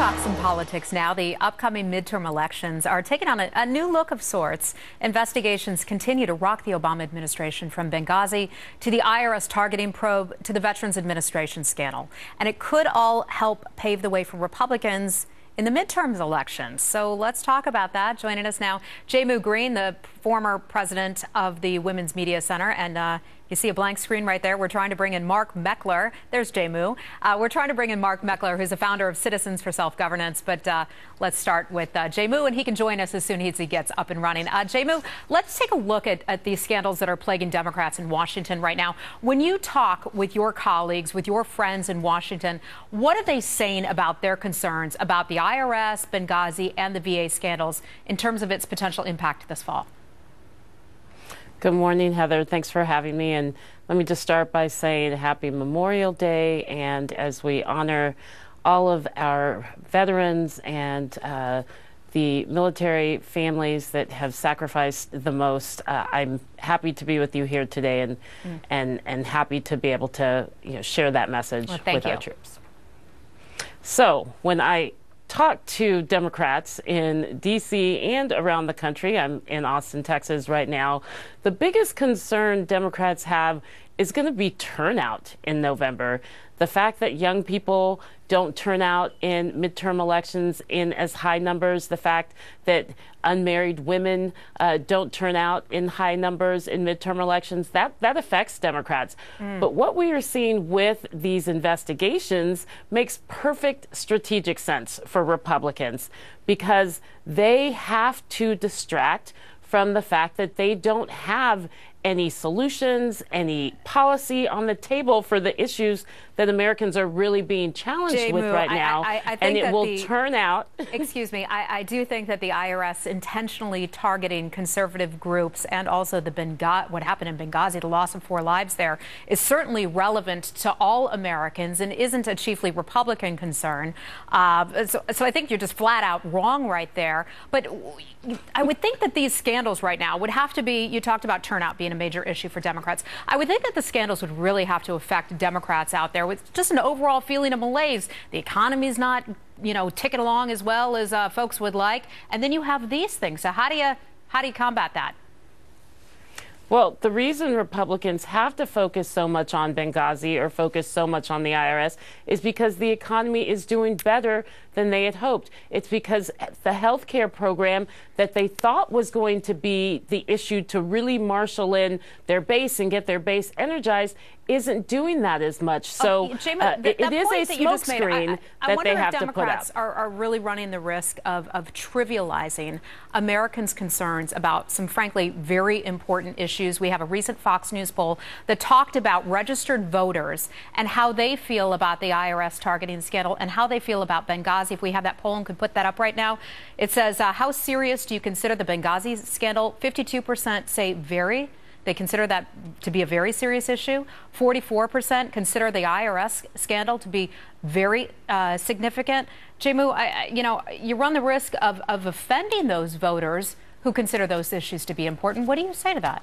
talk some politics now. The upcoming midterm elections are taking on a new look of sorts. Investigations continue to rock the Obama administration, from Benghazi to the IRS targeting probe to the Veterans Administration scandal. And it could all help pave the way for Republicans in the midterms elections. So let's talk about that. Joining us now, Jehmu Greene, the former president of the Women's Media Center. And you see a blank screen right there. We're trying to bring in Mark Meckler. There's Jehmu. We're trying to bring in Mark Meckler, who's the founder of Citizens for Self-Governance. But let's start with Jehmu, and he can join us as soon as he gets up and running. Jehmu, let's take a look at these scandals that are plaguing Democrats in Washington right now. When you talk with your colleagues, with your friends in Washington, what are they saying about their concerns about the IRS, Benghazi, and the VA scandals in terms of its potential impact this fall? Good morning, Heather. Thanks for having me. And let me just start by saying happy Memorial Day. And as we honor all of our veterans and the military families that have sacrificed the most, I'm happy to be with you here today and happy to be able to share that message with our troops. So when I talk to Democrats in D.C. and around the country, I'm in Austin, Texas right now, the biggest concern Democrats have is going to be turnout in November. The fact that young people don't turn out in midterm elections in as high numbers, the fact that unmarried women don't turn out in high numbers in midterm elections, that affects Democrats. But what we are seeing with these investigations makes perfect strategic sense for Republicans, because they have to distract from the fact that they don't have any solutions, any policy on the table for the issues that Americans are really being challenged with right now. I think and it will turn out. Excuse me. I do think that the IRS intentionally targeting conservative groups, and also what happened in Benghazi, the loss of 4 lives there, is certainly relevant to all Americans and isn't a chiefly Republican concern. So I think you're just flat out wrong right there. But I would think that these scandals right now would have to be, you talked about turnout being a major issue for Democrats. I would think that the scandals would really have to affect Democrats out there with just an overall feeling of malaise. The economy's not, ticking along as well as folks would like. And then you have these things. So how do you combat that? Well, the reason Republicans have to focus so much on Benghazi or focus so much on the IRS is because the economy is doing better than they had hoped. It's because the health care program that they thought was going to be the issue to really marshal in their base and get their base energized isn't doing that as much. So Jehmu, it is a smokescreen that they have to put up. Democrats are really running the risk of trivializing Americans' concerns about some, frankly, very important issues. We have a recent Fox News poll that talked about registered voters and how they feel about the IRS targeting scandal and how they feel about Benghazi. If we have that poll and could put that up right now, it says, how serious do you consider the Benghazi scandal? 52% say very. They consider that to be a very serious issue. 44% consider the IRS scandal to be very significant. Jehmu, you run the risk of offending those voters who consider those issues to be important. What do you say to that?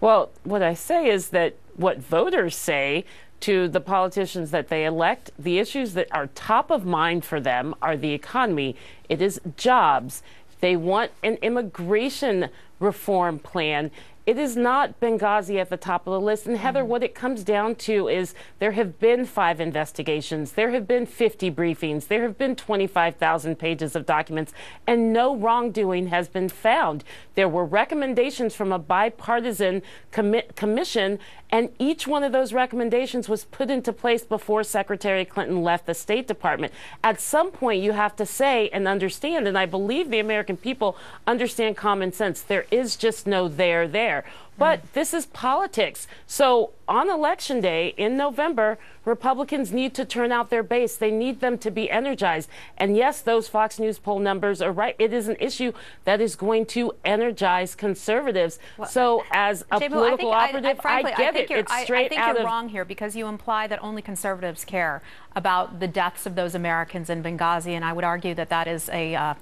Well, what I say is that what voters say to the politicians that they elect, the issues that are top of mind for them are the economy. It is jobs. They want an immigration reform plan. It is not Benghazi at the top of the list. And Heather, what it comes down to is there have been 5 investigations. There have been 50 briefings. There have been 25,000 pages of documents, and no wrongdoing has been found. There were recommendations from a bipartisan commission, and each one of those recommendations was put into place before Secretary Clinton left the State Department. At some point, you have to say and understand, and I believe the American people understand common sense, there is just no there. But this is politics. So on Election Day in November, Republicans need to turn out their base. They need them to be energized. And yes, those Fox News poll numbers are right. It is an issue that is going to energize conservatives. Well, so as a Jehmu, political operative, frankly, I get it. It's straight out of... I think you're wrong here, because you imply that only conservatives care about the deaths of those Americans in Benghazi. And I would argue that that is a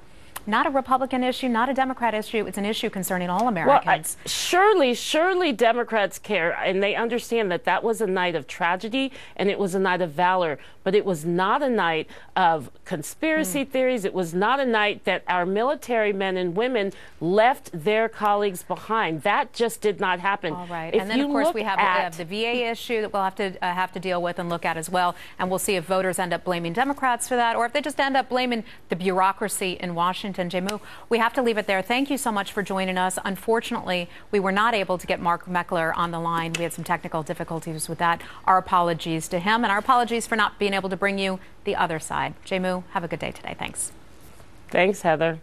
not a Republican issue, not a Democrat issue. It's an issue concerning all Americans. Well, surely Democrats care, and they understand that that was a night of tragedy and it was a night of valor, but it was not a night of conspiracy theories. It was not a night that our military men and women left their colleagues behind. That just did not happen. All right. And then, of course, we have the VA issue that we'll have to deal with and look at as well. And we'll see if voters end up blaming Democrats for that or if they just end up blaming the bureaucracy in Washington. Jehmu, we have to leave it there. Thank you so much for joining us. Unfortunately, we were not able to get Mark Meckler on the line. We had some technical difficulties with that. Our apologies to him and our apologies for not being able to bring you the other side. Jehmu, have a good day today. Thanks. Thanks, Heather.